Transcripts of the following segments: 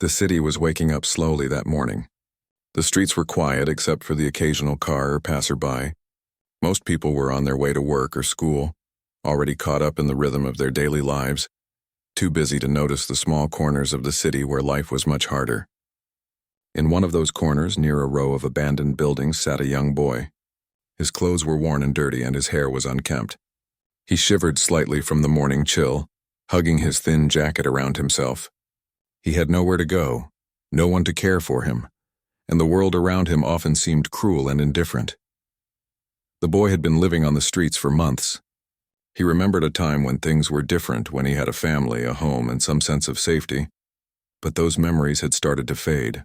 The city was waking up slowly that morning. The streets were quiet except for the occasional car or passerby. Most people were on their way to work or school, already caught up in the rhythm of their daily lives, too busy to notice the small corners of the city where life was much harder. In one of those corners, near a row of abandoned buildings, sat a young boy. His clothes were worn and dirty, and his hair was unkempt. He shivered slightly from the morning chill, hugging his thin jacket around himself. He had nowhere to go, no one to care for him, and the world around him often seemed cruel and indifferent. The boy had been living on the streets for months. He remembered a time when things were different, when he had a family, a home, and some sense of safety, but those memories had started to fade.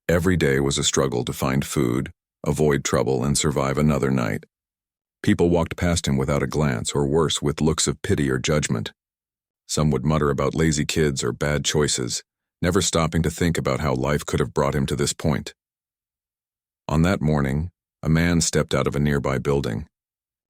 Every day was a struggle to find food, avoid trouble, and survive another night. People walked past him without a glance, or worse, with looks of pity or judgment. Some would mutter about lazy kids or bad choices, never stopping to think about how life could have brought him to this point. On that morning, a man stepped out of a nearby building.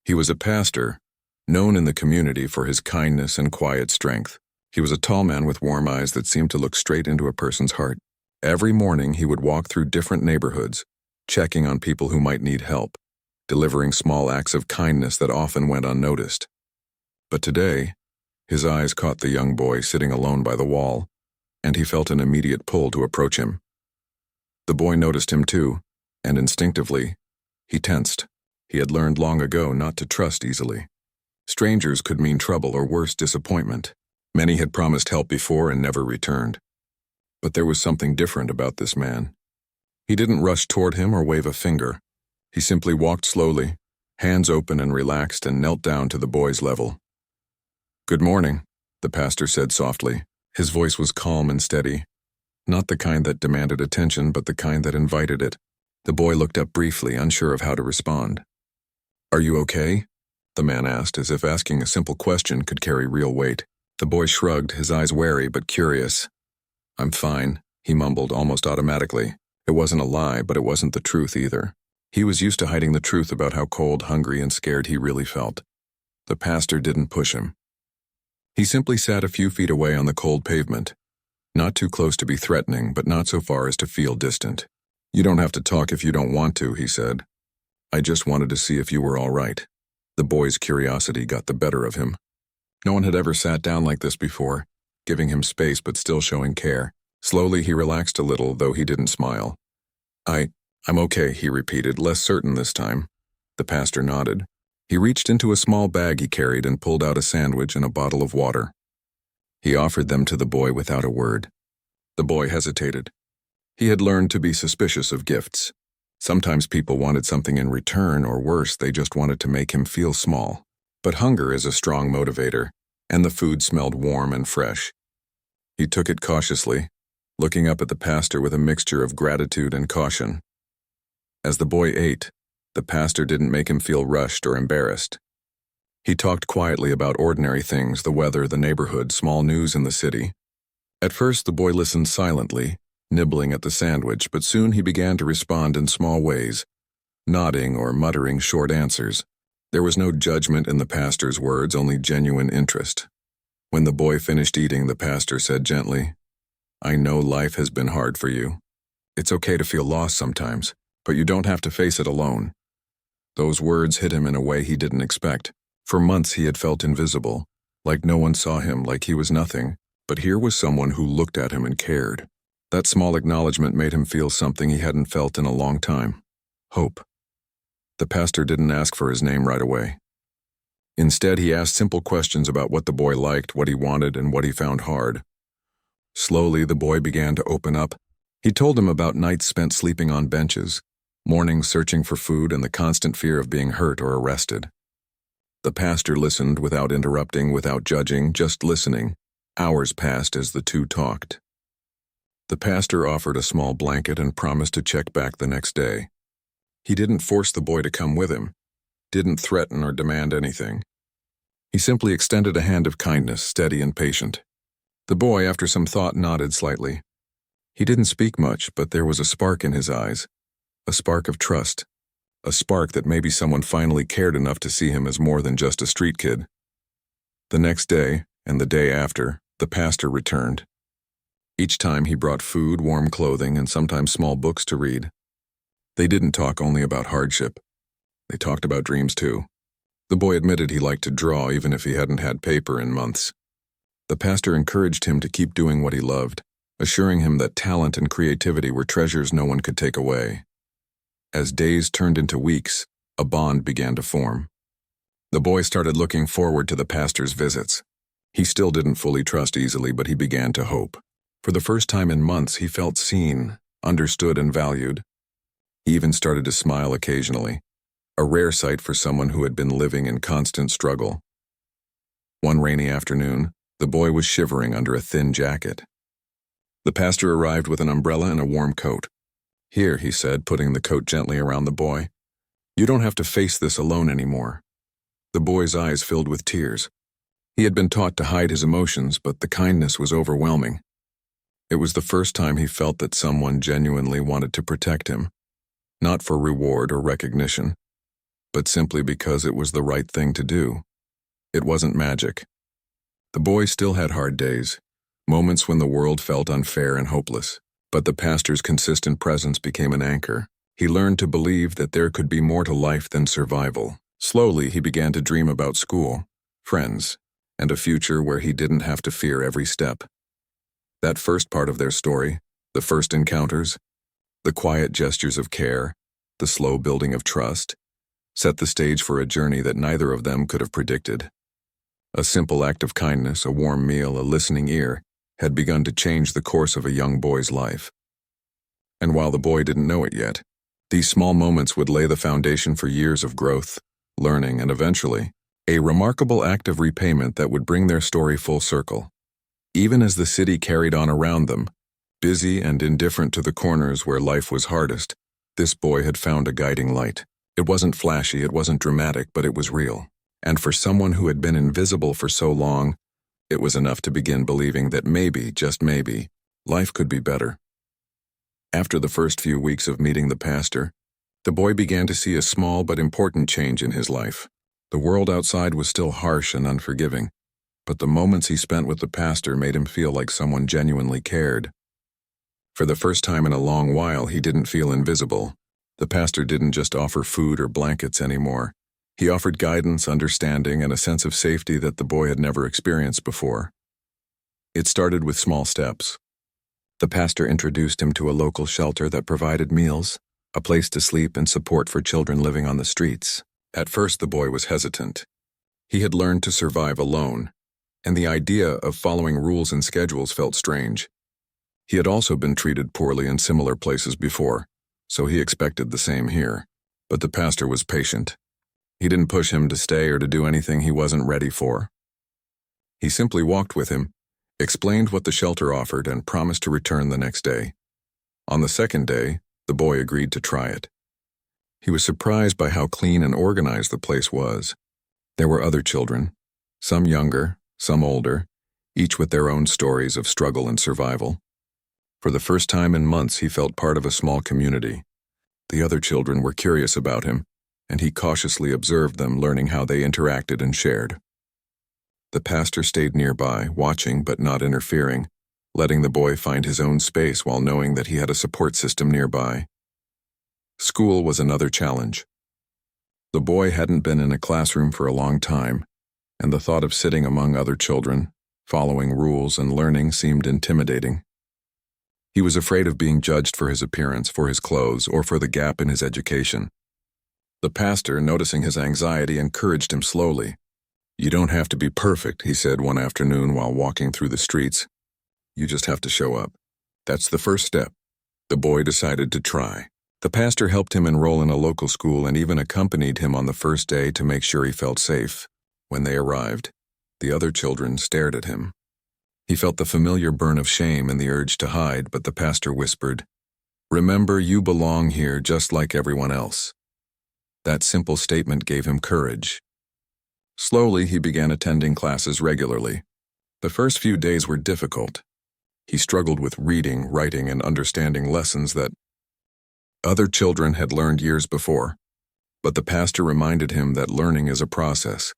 He was a pastor, known in the community for his kindness and quiet strength. He was a tall man with warm eyes that seemed to look straight into a person's heart. Every morning he would walk through different neighborhoods, checking on people who might need help, delivering small acts of kindness that often went unnoticed. But today, his eyes caught the young boy sitting alone by the wall, and he felt an immediate pull to approach him. The boy noticed him too, and instinctively, he tensed. He had learned long ago not to trust easily. Strangers could mean trouble or worse, disappointment. Many had promised help before and never returned. But there was something different about this man. He didn't rush toward him or wave a finger. He simply walked slowly, hands open and relaxed, and knelt down to the boy's level. "Good morning," the pastor said softly. His voice was calm and steady, not the kind that demanded attention, but the kind that invited it. The boy looked up briefly, unsure of how to respond. "Are you okay?" the man asked, as if asking a simple question could carry real weight. The boy shrugged, his eyes wary but curious. "I'm fine," he mumbled almost automatically. It wasn't a lie, but it wasn't the truth either. He was used to hiding the truth about how cold, hungry, and scared he really felt. The pastor didn't push him. He simply sat a few feet away on the cold pavement, not too close to be threatening, but not so far as to feel distant. "You don't have to talk if you don't want to," he said. "I just wanted to see if you were all right." The boy's curiosity got the better of him. No one had ever sat down like this before, giving him space but still showing care. Slowly he relaxed a little, though he didn't smile. I'm okay," he repeated, less certain this time. The pastor nodded. He reached into a small bag he carried and pulled out a sandwich and a bottle of water. He offered them to the boy without a word. The boy hesitated. He had learned to be suspicious of gifts. Sometimes people wanted something in return, or worse, they just wanted to make him feel small. But hunger is a strong motivator, and the food smelled warm and fresh. He took it cautiously, looking up at the pastor with a mixture of gratitude and caution. As the boy ate, the pastor didn't make him feel rushed or embarrassed. He talked quietly about ordinary things, the weather, the neighborhood, small news in the city. At first, the boy listened silently, nibbling at the sandwich, but soon he began to respond in small ways, nodding or muttering short answers. There was no judgment in the pastor's words, only genuine interest. When the boy finished eating, the pastor said gently, "I know life has been hard for you. It's okay to feel lost sometimes, but you don't have to face it alone." Those words hit him in a way he didn't expect. For months he had felt invisible, like no one saw him, like he was nothing, but here was someone who looked at him and cared. That small acknowledgement made him feel something he hadn't felt in a long time: hope. The pastor didn't ask for his name right away. Instead, he asked simple questions about what the boy liked, what he wanted, and what he found hard. Slowly, the boy began to open up. He told him about nights spent sleeping on benches, mornings searching for food, and the constant fear of being hurt or arrested. The pastor listened without interrupting, without judging, just listening. Hours passed as the two talked. The pastor offered a small blanket and promised to check back the next day. He didn't force the boy to come with him, didn't threaten or demand anything. He simply extended a hand of kindness, steady and patient. The boy, after some thought, nodded slightly. He didn't speak much, but there was a spark in his eyes, a spark of trust, a spark that maybe someone finally cared enough to see him as more than just a street kid. The next day, and the day after, the pastor returned. Each time he brought food, warm clothing, and sometimes small books to read. They didn't talk only about hardship. They talked about dreams too. The boy admitted he liked to draw even if he hadn't had paper in months. The pastor encouraged him to keep doing what he loved, assuring him that talent and creativity were treasures no one could take away. As days turned into weeks, a bond began to form. The boy started looking forward to the pastor's visits. He still didn't fully trust easily, but he began to hope. For the first time in months, he felt seen, understood, and valued. He even started to smile occasionally, a rare sight for someone who had been living in constant struggle. One rainy afternoon, the boy was shivering under a thin jacket. The pastor arrived with an umbrella and a warm coat. "Here," he said, putting the coat gently around the boy. "You don't have to face this alone anymore." The boy's eyes filled with tears. He had been taught to hide his emotions, but the kindness was overwhelming. It was the first time he felt that someone genuinely wanted to protect him, not for reward or recognition, but simply because it was the right thing to do. It wasn't magic. The boy still had hard days, moments when the world felt unfair and hopeless, but the pastor's consistent presence became an anchor. He learned to believe that there could be more to life than survival. Slowly, he began to dream about school, friends, and a future where he didn't have to fear every step. That first part of their story, the first encounters, the quiet gestures of care, the slow building of trust, set the stage for a journey that neither of them could have predicted. A simple act of kindness, a warm meal, a listening ear, had begun to change the course of a young boy's life. And while the boy didn't know it yet, these small moments would lay the foundation for years of growth, learning, and eventually, a remarkable act of repayment that would bring their story full circle. Even as the city carried on around them, busy and indifferent to the corners where life was hardest, this boy had found a guiding light. It wasn't flashy, it wasn't dramatic, but it was real. And for someone who had been invisible for so long, it was enough to begin believing that maybe, just maybe, life could be better. After the first few weeks of meeting the pastor, the boy began to see a small but important change in his life. The world outside was still harsh and unforgiving, but the moments he spent with the pastor made him feel like someone genuinely cared. For the first time in a long while, he didn't feel invisible. The pastor didn't just offer food or blankets anymore. He offered guidance, understanding, and a sense of safety that the boy had never experienced before. It started with small steps. The pastor introduced him to a local shelter that provided meals, a place to sleep, and support for children living on the streets. At first, the boy was hesitant. He had learned to survive alone, and the idea of following rules and schedules felt strange. He had also been treated poorly in similar places before, so he expected the same here. But the pastor was patient. He didn't push him to stay or to do anything he wasn't ready for. He simply walked with him, explained what the shelter offered, and promised to return the next day. On the second day, the boy agreed to try it. He was surprised by how clean and organized the place was. There were other children, some younger, some older, each with their own stories of struggle and survival. For the first time in months, he felt part of a small community. The other children were curious about him, and he cautiously observed them, learning how they interacted and shared. The pastor stayed nearby, watching but not interfering, letting the boy find his own space while knowing that he had a support system nearby. School was another challenge. The boy hadn't been in a classroom for a long time, and the thought of sitting among other children, following rules and learning seemed intimidating. He was afraid of being judged for his appearance, for his clothes, or for the gap in his education. The pastor, noticing his anxiety, encouraged him slowly. "You don't have to be perfect," he said one afternoon while walking through the streets. "You just have to show up. That's the first step." The boy decided to try. The pastor helped him enroll in a local school and even accompanied him on the first day to make sure he felt safe. When they arrived, the other children stared at him. He felt the familiar burn of shame and the urge to hide, but the pastor whispered, "Remember, you belong here just like everyone else." That simple statement gave him courage. Slowly, he began attending classes regularly. The first few days were difficult. He struggled with reading, writing, and understanding lessons that other children had learned years before. But the pastor reminded him that learning is a process,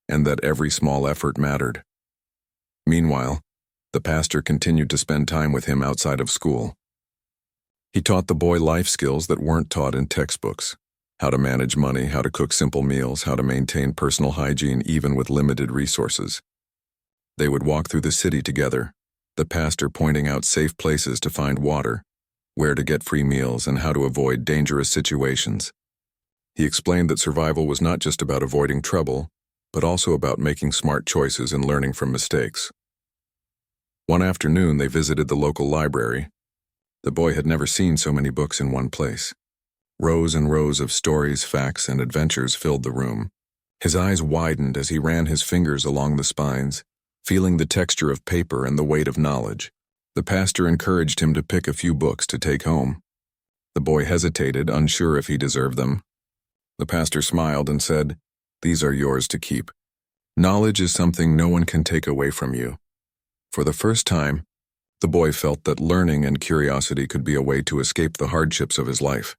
and that every small effort mattered. Meanwhile, The pastor continued to spend time with him outside of school. He taught the boy life skills that weren't taught in textbooks: how to manage money, how to cook simple meals, how to maintain personal hygiene even with limited resources. They would walk through the city together, the pastor pointing out safe places to find water, where to get free meals, and how to avoid dangerous situations. He explained that survival was not just about avoiding trouble, but also about making smart choices and learning from mistakes. One afternoon, they visited the local library. The boy had never seen so many books in one place. Rows and rows of stories, facts, and adventures filled the room. His eyes widened as he ran his fingers along the spines, feeling the texture of paper and the weight of knowledge. The pastor encouraged him to pick a few books to take home. The boy hesitated, unsure if he deserved them. The pastor smiled and said, "These are yours to keep. Knowledge is something no one can take away from you." For the first time, the boy felt that learning and curiosity could be a way to escape the hardships of his life.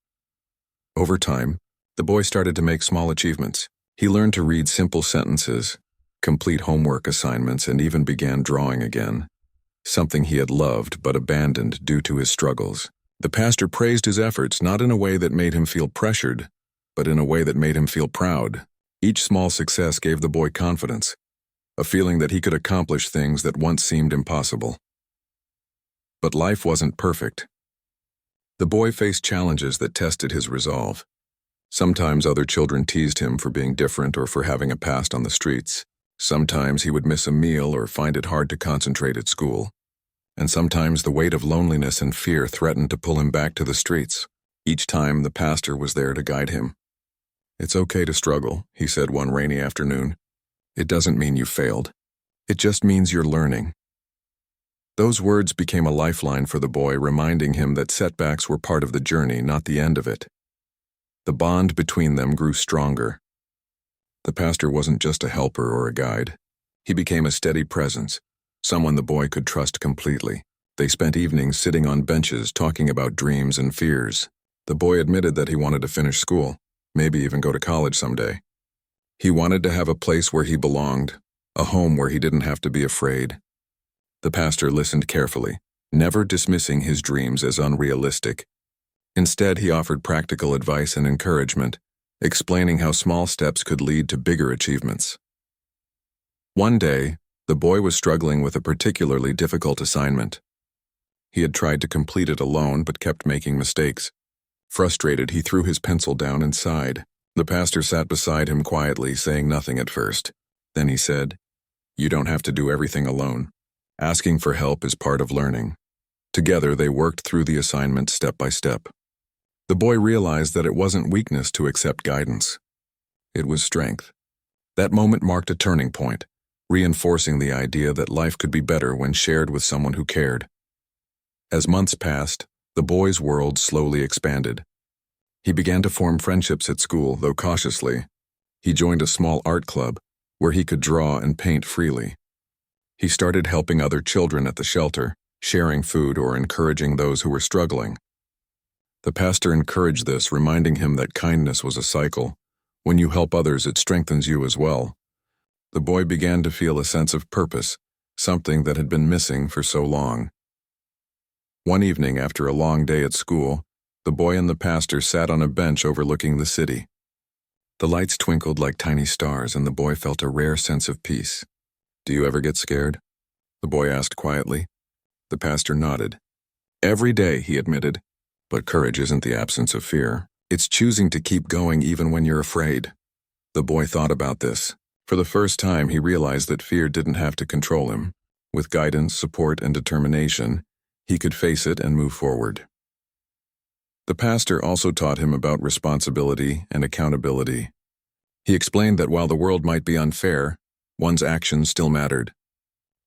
Over time, the boy started to make small achievements. He learned to read simple sentences, complete homework assignments, and even began drawing again, something he had loved but abandoned due to his struggles. The pastor praised his efforts, not in a way that made him feel pressured, but in a way that made him feel proud. Each small success gave the boy confidence, a feeling that he could accomplish things that once seemed impossible. But life wasn't perfect. The boy faced challenges that tested his resolve. Sometimes other children teased him for being different or for having a past on the streets. Sometimes he would miss a meal or find it hard to concentrate at school. And sometimes the weight of loneliness and fear threatened to pull him back to the streets. Each time, the pastor was there to guide him. "It's okay to struggle," he said one rainy afternoon. "It doesn't mean you failed. It just means you're learning." Those words became a lifeline for the boy, reminding him that setbacks were part of the journey, not the end of it. The bond between them grew stronger. The pastor wasn't just a helper or a guide. He became a steady presence, someone the boy could trust completely. They spent evenings sitting on benches talking about dreams and fears. The boy admitted that he wanted to finish school, maybe even go to college someday. He wanted to have a place where he belonged, a home where he didn't have to be afraid. The pastor listened carefully, never dismissing his dreams as unrealistic. Instead, he offered practical advice and encouragement, explaining how small steps could lead to bigger achievements. One day, the boy was struggling with a particularly difficult assignment. He had tried to complete it alone but kept making mistakes. Frustrated, he threw his pencil down and sighed. The pastor sat beside him quietly, saying nothing at first. Then he said, "You don't have to do everything alone. Asking for help is part of learning." Together, they worked through the assignment step by step. The boy realized that it wasn't weakness to accept guidance. It was strength. That moment marked a turning point, reinforcing the idea that life could be better when shared with someone who cared. As months passed, the boy's world slowly expanded. He began to form friendships at school, though cautiously. He joined a small art club, where he could draw and paint freely. He started helping other children at the shelter, sharing food or encouraging those who were struggling. The pastor encouraged this, reminding him that kindness was a cycle. When you help others, it strengthens you as well. The boy began to feel a sense of purpose, something that had been missing for so long. One evening, after a long day at school, the boy and the pastor sat on a bench overlooking the city. The lights twinkled like tiny stars, and the boy felt a rare sense of peace. "Do you ever get scared?" the boy asked quietly. The pastor nodded. "Every day," he admitted. "But courage isn't the absence of fear. It's choosing to keep going even when you're afraid." The boy thought about this. For the first time, he realized that fear didn't have to control him. With guidance, support, and determination, he could face it and move forward. The pastor also taught him about responsibility and accountability. He explained that while the world might be unfair, one's actions still mattered.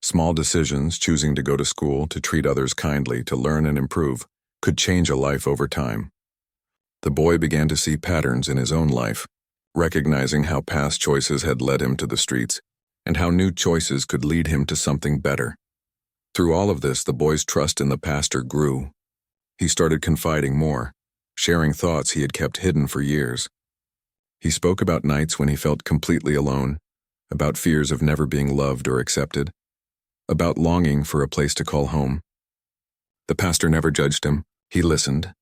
Small decisions, choosing to go to school, to treat others kindly, to learn and improve, could change a life over time. The boy began to see patterns in his own life, recognizing how past choices had led him to the streets, and how new choices could lead him to something better. Through all of this, the boy's trust in the pastor grew. He started confiding more, sharing thoughts he had kept hidden for years. He spoke about nights when he felt completely alone, about fears of never being loved or accepted, about longing for a place to call home. The pastor never judged him. He listened,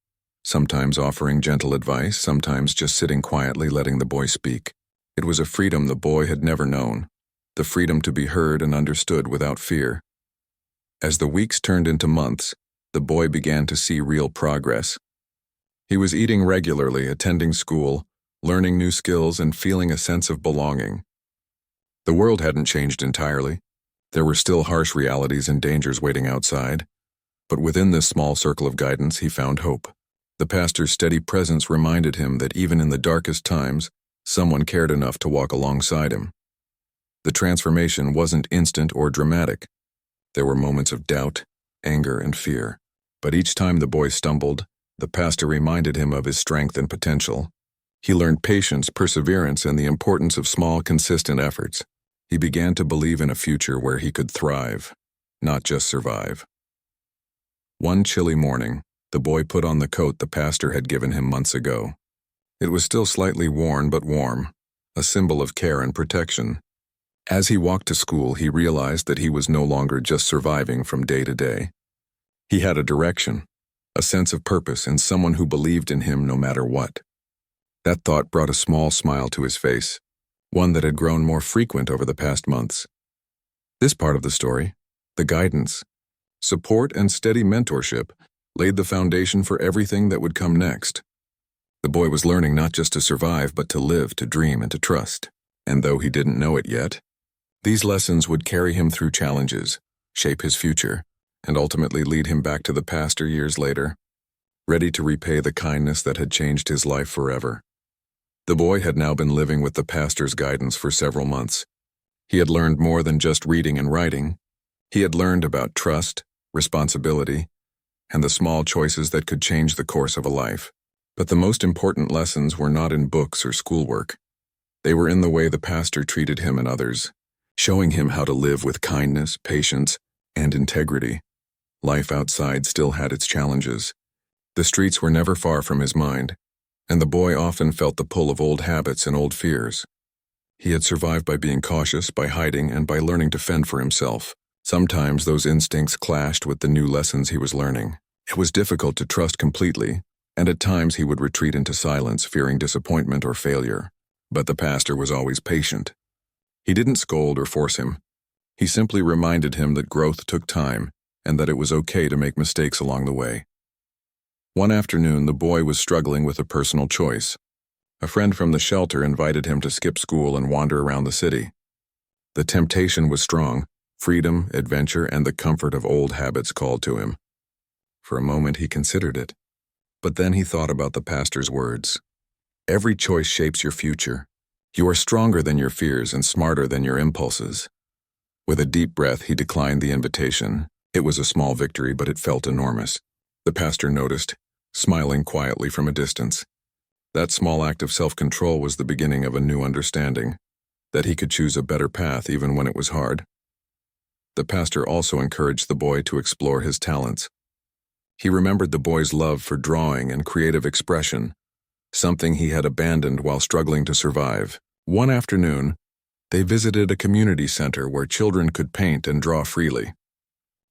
sometimes offering gentle advice, sometimes just sitting quietly letting the boy speak. It was a freedom the boy had never known, the freedom to be heard and understood without fear. As the weeks turned into months, the boy began to see real progress. He was eating regularly, attending school, learning new skills, and feeling a sense of belonging. The world hadn't changed entirely. There were still harsh realities and dangers waiting outside. But within this small circle of guidance, he found hope. The pastor's steady presence reminded him that even in the darkest times, someone cared enough to walk alongside him. The transformation wasn't instant or dramatic. There were moments of doubt, anger, and fear. But each time the boy stumbled, the pastor reminded him of his strength and potential. He learned patience, perseverance, and the importance of small, consistent efforts. He began to believe in a future where he could thrive, not just survive. One chilly morning, the boy put on the coat the pastor had given him months ago. It was still slightly worn but warm, a symbol of care and protection. As he walked to school, he realized that he was no longer just surviving from day to day. He had a direction, a sense of purpose, and someone who believed in him no matter what. That thought brought a small smile to his face, one that had grown more frequent over the past months. This part of the story, the guidance, support, and steady mentorship, laid the foundation for everything that would come next. The boy was learning not just to survive, but to live, to dream, and to trust. And though he didn't know it yet, these lessons would carry him through challenges, shape his future, and ultimately lead him back to the pastor years later, ready to repay the kindness that had changed his life forever. The boy had now been living with the pastor's guidance for several months. He had learned more than just reading and writing. He had learned about trust, responsibility, and the small choices that could change the course of a life. But the most important lessons were not in books or schoolwork. They were in the way the pastor treated him and others, showing him how to live with kindness, patience, and integrity. Life outside still had its challenges. The streets were never far from his mind, and the boy often felt the pull of old habits and old fears. He had survived by being cautious, by hiding, and by learning to fend for himself. Sometimes those instincts clashed with the new lessons he was learning. It was difficult to trust completely, and at times he would retreat into silence, fearing disappointment or failure. But the pastor was always patient. He didn't scold or force him. He simply reminded him that growth took time, and that it was okay to make mistakes along the way. One afternoon, the boy was struggling with a personal choice. A friend from the shelter invited him to skip school and wander around the city. The temptation was strong. Freedom, adventure, and the comfort of old habits called to him. For a moment he considered it, but then he thought about the pastor's words. Every choice shapes your future. You are stronger than your fears and smarter than your impulses. With a deep breath, he declined the invitation. It was a small victory, but it felt enormous. The pastor noticed, smiling quietly from a distance. That small act of self-control was the beginning of a new understanding, that he could choose a better path even when it was hard. The pastor also encouraged the boy to explore his talents. He remembered the boy's love for drawing and creative expression, something he had abandoned while struggling to survive. One afternoon, they visited a community center where children could paint and draw freely.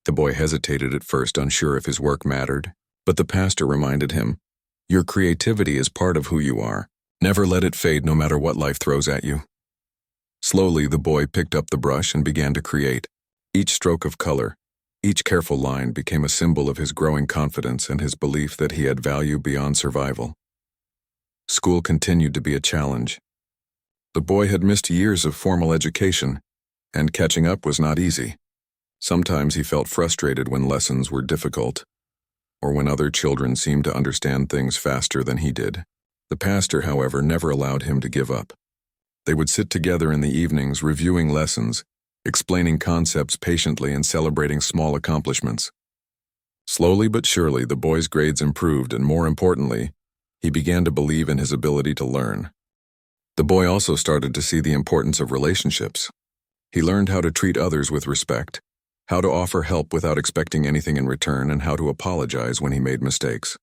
The boy hesitated at first, unsure if his work mattered, but the pastor reminded him, "Your creativity is part of who you are. Never let it fade no matter what life throws at you." Slowly, the boy picked up the brush and began to create. Each stroke of color, each careful line became a symbol of his growing confidence and his belief that he had value beyond survival. School continued to be a challenge. The boy had missed years of formal education, and catching up was not easy. Sometimes he felt frustrated when lessons were difficult, or when other children seemed to understand things faster than he did. The pastor, however, never allowed him to give up. They would sit together in the evenings reviewing lessons, explaining concepts patiently and celebrating small accomplishments. Slowly but surely, the boy's grades improved, and more importantly, he began to believe in his ability to learn. The boy also started to see the importance of relationships. He learned how to treat others with respect, how to offer help without expecting anything in return, and how to apologize when he made mistakes.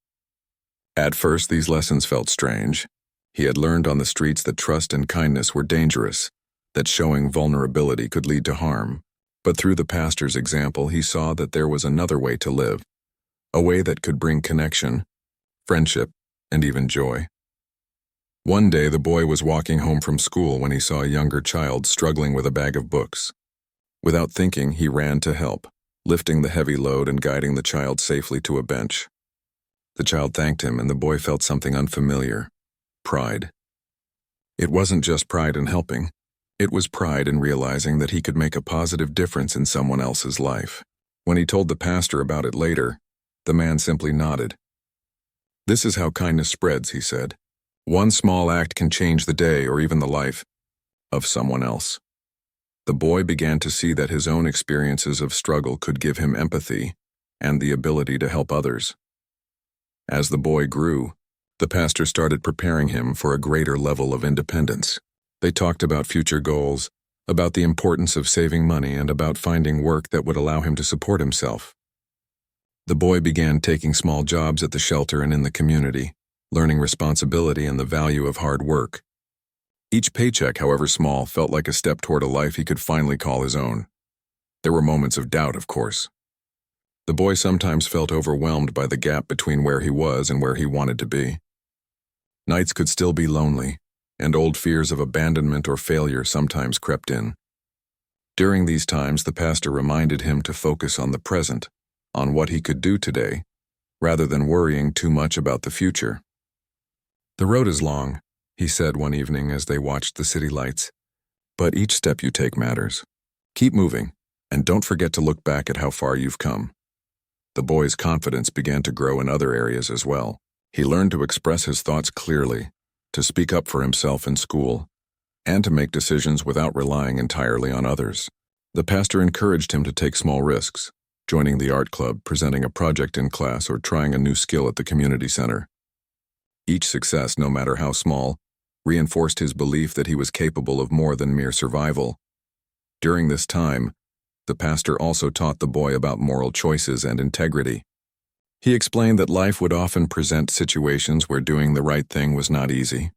At first, these lessons felt strange. He had learned on the streets that trust and kindness were dangerous, that showing vulnerability could lead to harm. But through the pastor's example, he saw that there was another way to live, a way that could bring connection, friendship, and even joy. One day, the boy was walking home from school when he saw a younger child struggling with a bag of books. Without thinking, he ran to help, lifting the heavy load and guiding the child safely to a bench. The child thanked him, and the boy felt something unfamiliar: pride. It wasn't just pride in helping. It was pride in realizing that he could make a positive difference in someone else's life. When he told the pastor about it later, the man simply nodded. "This is how kindness spreads," he said. "One small act can change the day or even the life of someone else." The boy began to see that his own experiences of struggle could give him empathy and the ability to help others. As the boy grew, the pastor started preparing him for a greater level of independence. They talked about future goals, about the importance of saving money, and about finding work that would allow him to support himself. The boy began taking small jobs at the shelter and in the community, learning responsibility and the value of hard work. Each paycheck, however small, felt like a step toward a life he could finally call his own. There were moments of doubt, of course. The boy sometimes felt overwhelmed by the gap between where he was and where he wanted to be. Nights could still be lonely, and old fears of abandonment or failure sometimes crept in. During these times, the pastor reminded him to focus on the present, on what he could do today, rather than worrying too much about the future. "The road is long," he said one evening as they watched the city lights, "but each step you take matters. Keep moving, and don't forget to look back at how far you've come." The boy's confidence began to grow in other areas as well. He learned to express his thoughts clearly, to speak up for himself in school, and to make decisions without relying entirely on others. The pastor encouraged him to take small risks, joining the art club, presenting a project in class, or trying a new skill at the community center. Each success, no matter how small, reinforced his belief that he was capable of more than mere survival. During this time, the pastor also taught the boy about moral choices and integrity. He explained that life would often present situations where doing the right thing was not easy.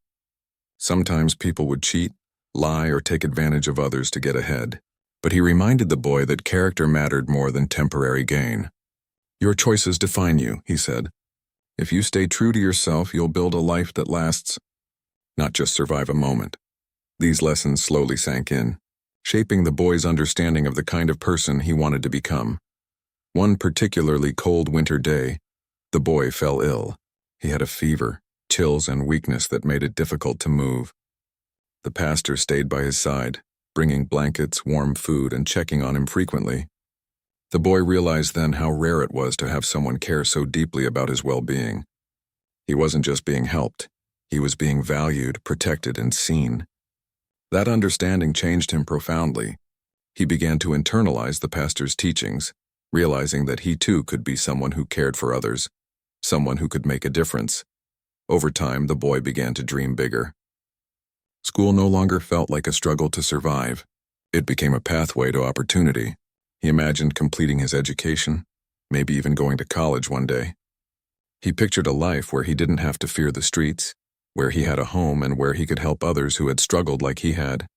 Sometimes people would cheat, lie, or take advantage of others to get ahead. But he reminded the boy that character mattered more than temporary gain. "Your choices define you," he said. "If you stay true to yourself, you'll build a life that lasts, not just survive a moment." These lessons slowly sank in, shaping the boy's understanding of the kind of person he wanted to become. One particularly cold winter day, the boy fell ill. He had a fever, chills, and weakness that made it difficult to move. The pastor stayed by his side, bringing blankets, warm food, and checking on him frequently. The boy realized then how rare it was to have someone care so deeply about his well-being. He wasn't just being helped, he was being valued, protected, and seen. That understanding changed him profoundly. He began to internalize the pastor's teachings, realizing that he too could be someone who cared for others, someone who could make a difference. Over time, the boy began to dream bigger. School no longer felt like a struggle to survive. It became a pathway to opportunity. He imagined completing his education, maybe even going to college one day. He pictured a life where he didn't have to fear the streets, where he had a home, and where he could help others who had struggled like he had.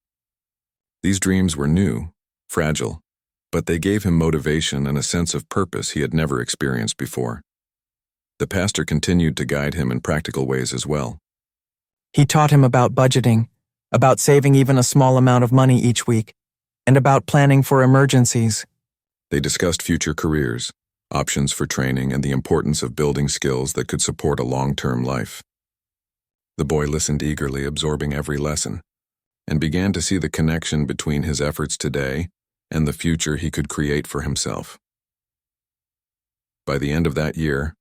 These dreams were new, fragile, but they gave him motivation and a sense of purpose he had never experienced before. The pastor continued to guide him in practical ways as well. He taught him about budgeting, about saving even a small amount of money each week, and about planning for emergencies. They discussed future careers, options for training, and the importance of building skills that could support a long-term life. The boy listened eagerly, absorbing every lesson, and began to see the connection between his efforts today and the future he could create for himself. By the end of that year,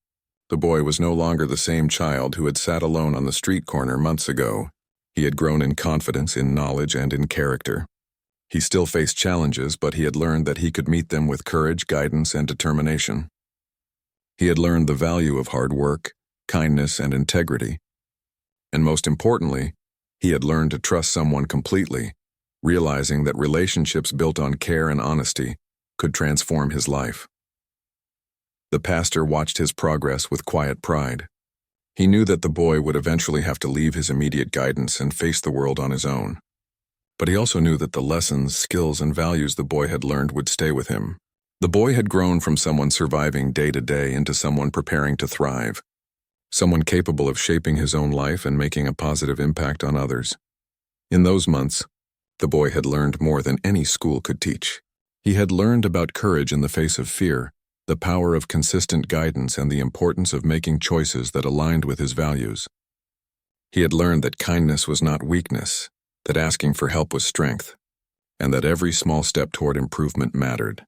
the boy was no longer the same child who had sat alone on the street corner months ago. He had grown in confidence, in knowledge, and in character. He still faced challenges, but he had learned that he could meet them with courage, guidance, and determination. He had learned the value of hard work, kindness, and integrity. And most importantly, he had learned to trust someone completely, realizing that relationships built on care and honesty could transform his life. The pastor watched his progress with quiet pride. He knew that the boy would eventually have to leave his immediate guidance and face the world on his own. But he also knew that the lessons, skills, and values the boy had learned would stay with him. The boy had grown from someone surviving day to day into someone preparing to thrive, someone capable of shaping his own life and making a positive impact on others. In those months, the boy had learned more than any school could teach. He had learned about courage in the face of fear, the power of consistent guidance, and the importance of making choices that aligned with his values. He had learned that kindness was not weakness, that asking for help was strength, and that every small step toward improvement mattered.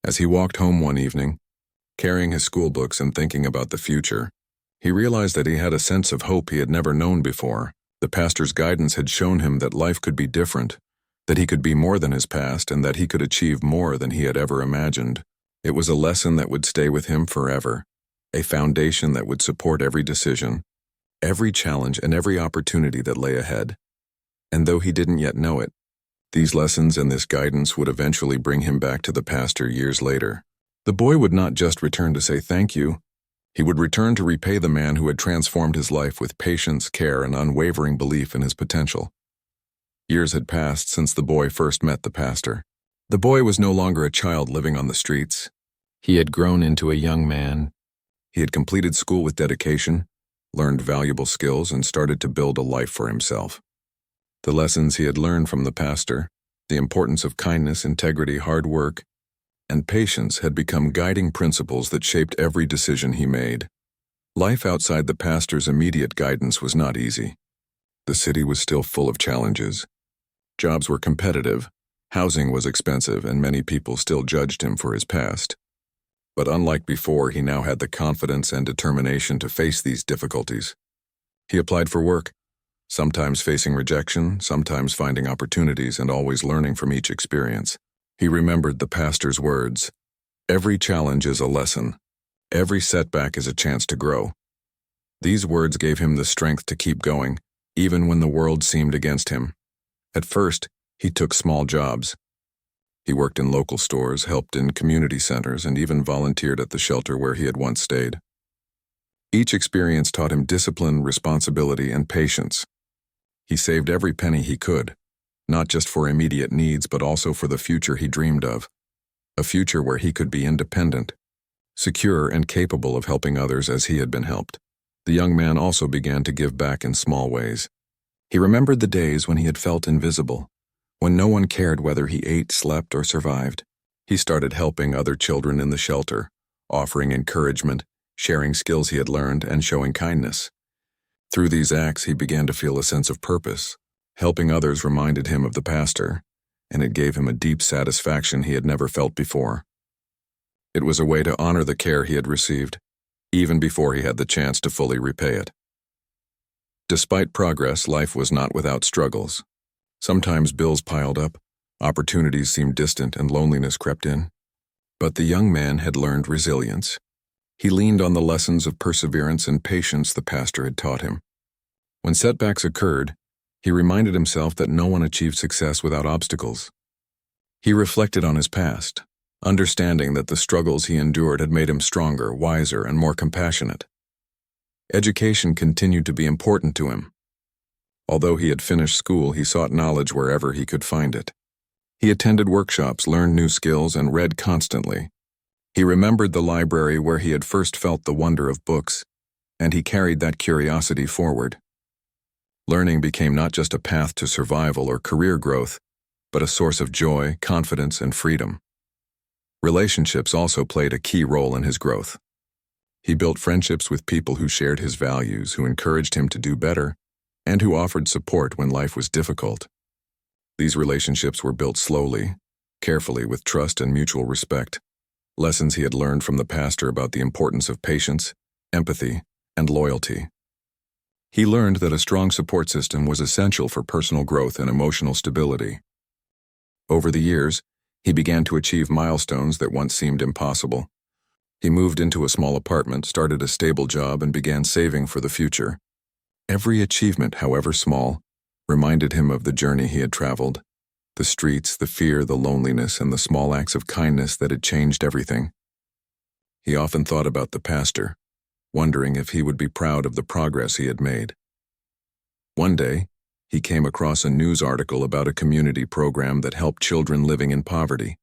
As he walked home one evening, carrying his school books and thinking about the future, he realized that he had a sense of hope he had never known before. The pastor's guidance had shown him that life could be different, that he could be more than his past, and that he could achieve more than he had ever imagined. It was a lesson that would stay with him forever, a foundation that would support every decision, every challenge, and every opportunity that lay ahead. And though he didn't yet know it, these lessons and this guidance would eventually bring him back to the pastor years later. The boy would not just return to say thank you. He would return to repay the man who had transformed his life with patience, care, and unwavering belief in his potential. Years had passed since the boy first met the pastor. The boy was no longer a child living on the streets. He had grown into a young man. He had completed school with dedication, learned valuable skills, and started to build a life for himself. The lessons he had learned from the pastor, the importance of kindness, integrity, hard work, and patience had become guiding principles that shaped every decision he made. Life outside the pastor's immediate guidance was not easy. The city was still full of challenges. Jobs were competitive, housing was expensive, and many people still judged him for his past. But unlike before, he now had the confidence and determination to face these difficulties. He applied for work, sometimes facing rejection, sometimes finding opportunities, and always learning from each experience. He remembered the pastor's words, "Every challenge is a lesson. Every setback is a chance to grow." These words gave him the strength to keep going, even when the world seemed against him. At first, he took small jobs. He worked in local stores, helped in community centers, and even volunteered at the shelter where he had once stayed. Each experience taught him discipline, responsibility, and patience. He saved every penny he could, not just for immediate needs, but also for the future he dreamed of, a future where he could be independent, secure, and capable of helping others as he had been helped. The young man also began to give back in small ways. He remembered the days when he had felt invisible, when no one cared whether he ate, slept, or survived. He started helping other children in the shelter, offering encouragement, sharing skills he had learned, and showing kindness. Through these acts, he began to feel a sense of purpose. Helping others reminded him of the pastor, and it gave him a deep satisfaction he had never felt before. It was a way to honor the care he had received, even before he had the chance to fully repay it. Despite progress, life was not without struggles. Sometimes bills piled up, opportunities seemed distant, and loneliness crept in. But the young man had learned resilience. He leaned on the lessons of perseverance and patience the pastor had taught him. When setbacks occurred, he reminded himself that no one achieved success without obstacles. He reflected on his past, understanding that the struggles he endured had made him stronger, wiser, and more compassionate. Education continued to be important to him. Although he had finished school, he sought knowledge wherever he could find it. He attended workshops, learned new skills, and read constantly. He remembered the library where he had first felt the wonder of books, and he carried that curiosity forward. Learning became not just a path to survival or career growth, but a source of joy, confidence, and freedom. Relationships also played a key role in his growth. He built friendships with people who shared his values, who encouraged him to do better, and who offered support when life was difficult. These relationships were built slowly, carefully, with trust and mutual respect. Lessons he had learned from the pastor about the importance of patience, empathy, and loyalty. He learned that a strong support system was essential for personal growth and emotional stability. Over the years, he began to achieve milestones that once seemed impossible. He moved into a small apartment, started a stable job, and began saving for the future. Every achievement, however small, reminded him of the journey he had traveled, the streets, the fear, the loneliness, and the small acts of kindness that had changed everything. He often thought about the pastor, wondering if he would be proud of the progress he had made. One day, he came across a news article about a community program that helped children living in poverty.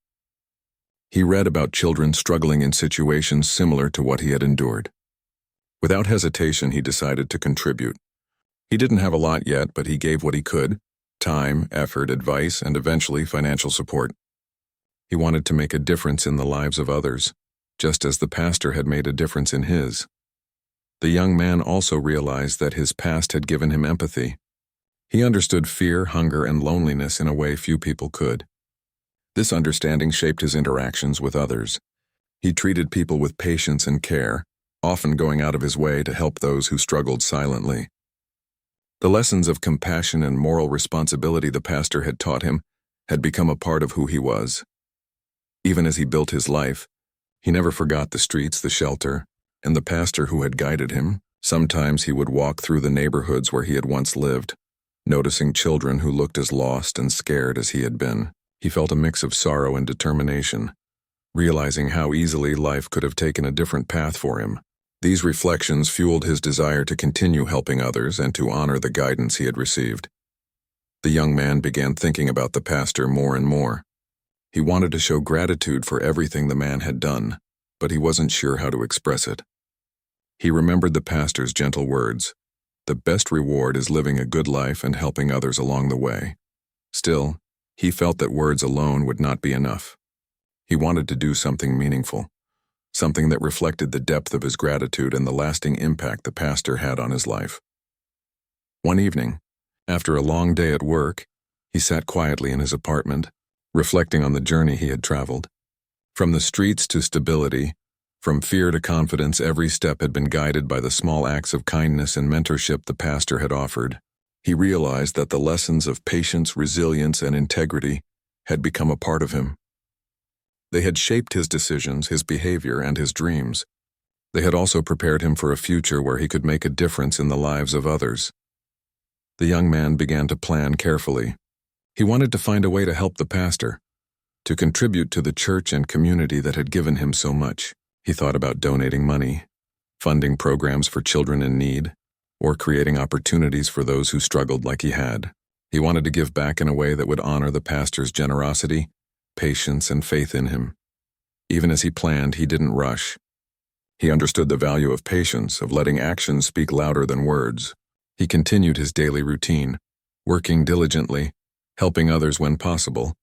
He read about children struggling in situations similar to what he had endured. Without hesitation, he decided to contribute. He didn't have a lot yet, but he gave what he could: time, effort, advice, and eventually financial support. He wanted to make a difference in the lives of others, just as the pastor had made a difference in his. The young man also realized that his past had given him empathy. He understood fear, hunger, and loneliness in a way few people could. This understanding shaped his interactions with others. He treated people with patience and care, often going out of his way to help those who struggled silently. The lessons of compassion and moral responsibility the pastor had taught him had become a part of who he was. Even as he built his life, he never forgot the streets, the shelter, and the pastor who had guided him. Sometimes he would walk through the neighborhoods where he had once lived, noticing children who looked as lost and scared as he had been. He felt a mix of sorrow and determination, realizing how easily life could have taken a different path for him. These reflections fueled his desire to continue helping others and to honor the guidance he had received. The young man began thinking about the pastor more and more. He wanted to show gratitude for everything the man had done, but he wasn't sure how to express it. He remembered the pastor's gentle words: "The best reward is living a good life and helping others along the way." Still, he felt that words alone would not be enough. He wanted to do something meaningful, something that reflected the depth of his gratitude and the lasting impact the pastor had on his life. One evening, after a long day at work, he sat quietly in his apartment, reflecting on the journey he had traveled. From the streets to stability, from fear to confidence, every step had been guided by the small acts of kindness and mentorship the pastor had offered. He realized that the lessons of patience, resilience, and integrity had become a part of him. They had shaped his decisions, his behavior, and his dreams. They had also prepared him for a future where he could make a difference in the lives of others. The young man began to plan carefully. He wanted to find a way to help the pastor, to contribute to the church and community that had given him so much. He thought about donating money, funding programs for children in need, or creating opportunities for those who struggled like he had. He wanted to give back in a way that would honor the pastor's generosity, patience, and faith in him. Even as he planned, he didn't rush. He understood the value of patience, of letting actions speak louder than words. He continued his daily routine, working diligently, helping others when possible,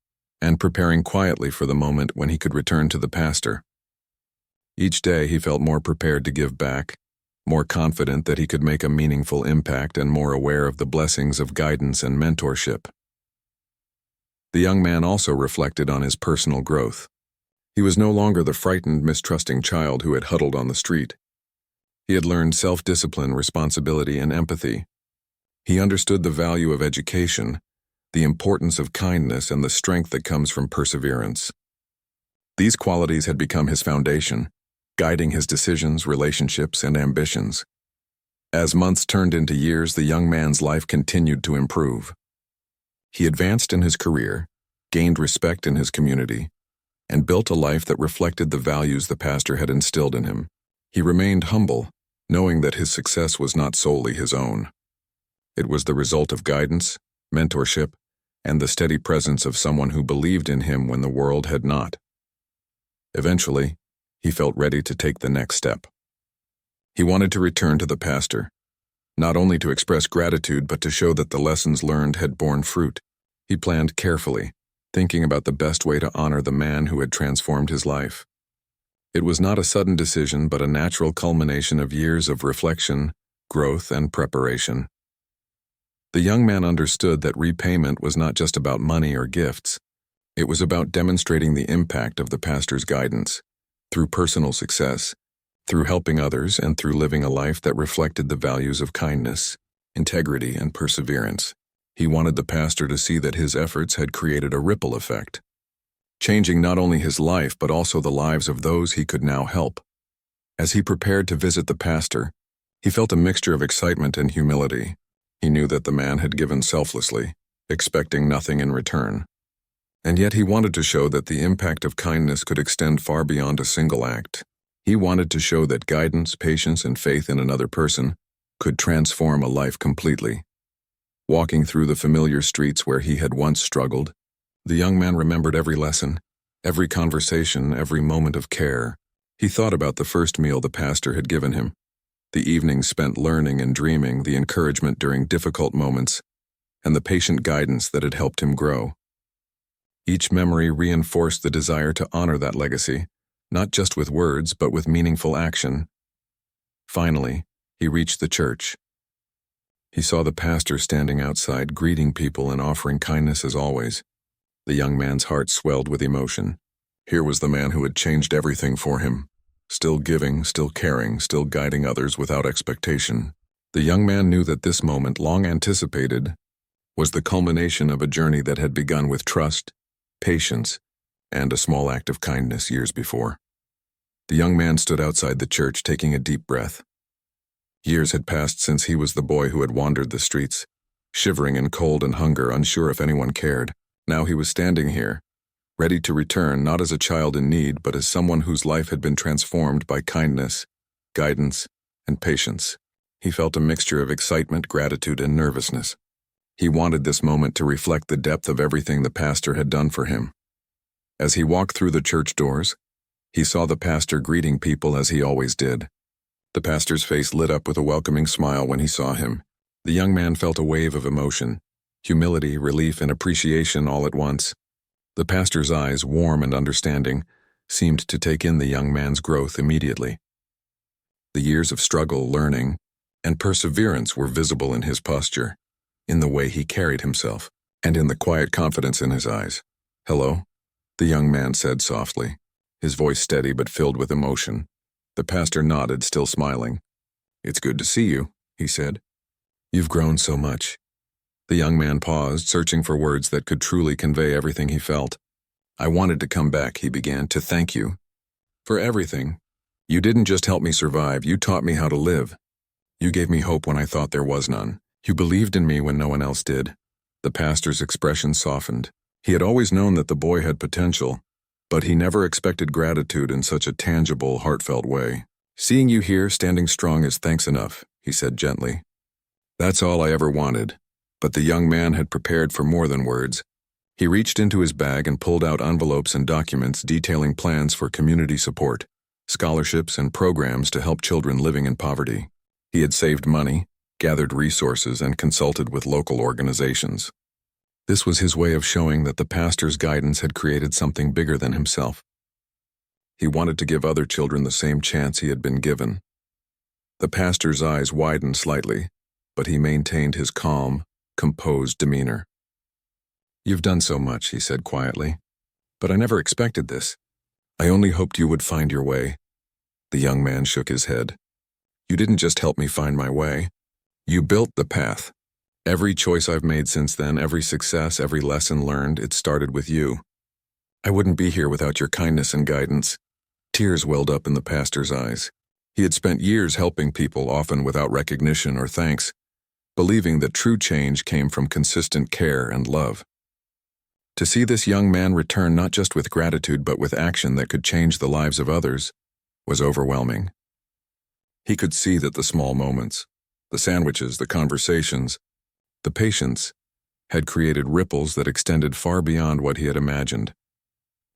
and preparing quietly for the moment when he could return to the pastor. Each day he felt more prepared to give back, more confident that he could make a meaningful impact, and more aware of the blessings of guidance and mentorship. The young man also reflected on his personal growth. He was no longer the frightened, mistrusting child who had huddled on the street. He had learned self-discipline, responsibility, and empathy. He understood the value of education, the importance of kindness, and the strength that comes from perseverance. These qualities had become his foundation, guiding his decisions, relationships, and ambitions. As months turned into years, the young man's life continued to improve. He advanced in his career, gained respect in his community, and built a life that reflected the values the pastor had instilled in him. He remained humble, knowing that his success was not solely his own. It was the result of guidance, mentorship, and the steady presence of someone who believed in him when the world had not. Eventually, he felt ready to take the next step. He wanted to return to the pastor, not only to express gratitude but to show that the lessons learned had borne fruit. He planned carefully, thinking about the best way to honor the man who had transformed his life. It was not a sudden decision but a natural culmination of years of reflection, growth, and preparation. The young man understood that repayment was not just about money or gifts. It was about demonstrating the impact of the pastor's guidance, through personal success, through helping others, and through living a life that reflected the values of kindness, integrity, and perseverance. He wanted the pastor to see that his efforts had created a ripple effect, changing not only his life but also the lives of those he could now help. As he prepared to visit the pastor, he felt a mixture of excitement and humility. He knew that the man had given selflessly, expecting nothing in return. And yet he wanted to show that the impact of kindness could extend far beyond a single act. He wanted to show that guidance, patience, and faith in another person could transform a life completely. walking through the familiar streets where he had once struggled. The young man remembered every lesson, every conversation, every moment of care. He thought about the first meal the pastor had given him, the evenings spent learning and dreaming, the encouragement during difficult moments, and the patient guidance that had helped him grow. Each memory reinforced the desire to honor that legacy, not just with words, but with meaningful action. Finally, he reached the church. He saw the pastor standing outside, greeting people and offering kindness as always. The young man's heart swelled with emotion. Here was the man who had changed everything for him, still giving, still caring, still guiding others without expectation. The young man knew that this moment, long anticipated, was the culmination of a journey that had begun with trust, patience, and a small act of kindness years before. The young man stood outside the church, taking a deep breath. Years had passed since he was the boy who had wandered the streets, shivering in cold and hunger, unsure if anyone cared. Now he was standing here, ready to return, not as a child in need, but as someone whose life had been transformed by kindness, guidance, and patience. He felt a mixture of excitement, gratitude, and nervousness. He wanted this moment to reflect the depth of everything the pastor had done for him. As he walked through the church doors, he saw the pastor greeting people as he always did. The pastor's face lit up with a welcoming smile when he saw him. The young man felt a wave of emotion, humility, relief, and appreciation all at once. The pastor's eyes, warm and understanding, seemed to take in the young man's growth immediately. The years of struggle, learning, and perseverance were visible in his posture, in the way he carried himself, and in the quiet confidence in his eyes. "Hello?" the young man said softly, his voice steady but filled with emotion. The pastor nodded, still smiling. "It's good to see you," he said. "You've grown so much." The young man paused, searching for words that could truly convey everything he felt. "I wanted to come back," he began, "to thank you for everything. You didn't just help me survive, you taught me how to live. You gave me hope when I thought there was none. You believed in me when no one else did." The pastor's expression softened. He had always known that the boy had potential, but he never expected gratitude in such a tangible, heartfelt way. "Seeing you here, standing strong, is thanks enough," he said gently. "That's all I ever wanted." But the young man had prepared for more than words. He reached into his bag and pulled out envelopes and documents detailing plans for community support, scholarships, and programs to help children living in poverty. He had saved money, gathered resources, and consulted with local organizations. This was his way of showing that the pastor's guidance had created something bigger than himself. He wanted to give other children the same chance he had been given. The pastor's eyes widened slightly, but he maintained his calm, composed demeanor. "You've done so much," he said quietly, "but I never expected this. I only hoped you would find your way." The young man shook his head. "You didn't just help me find my way. You built the path. Every choice I've made since then, every success, every lesson learned, it started with you. I wouldn't be here without your kindness and guidance." Tears welled up in the pastor's eyes. He had spent years helping people, often without recognition or thanks, believing that true change came from consistent care and love. To see this young man return not just with gratitude but with action that could change the lives of others was overwhelming. He could see that the small moments, the sandwiches, the conversations, the patience, had created ripples that extended far beyond what he had imagined.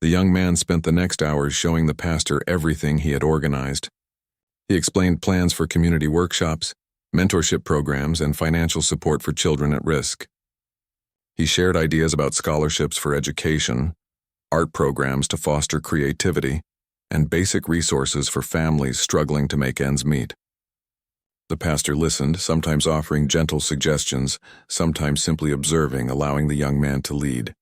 The young man spent the next hours showing the pastor everything he had organized. He explained plans for community workshops, mentorship programs, and financial support for children at risk. He shared ideas about scholarships for education, art programs to foster creativity, and basic resources for families struggling to make ends meet. The pastor listened, sometimes offering gentle suggestions, sometimes simply observing, allowing the young man to lead.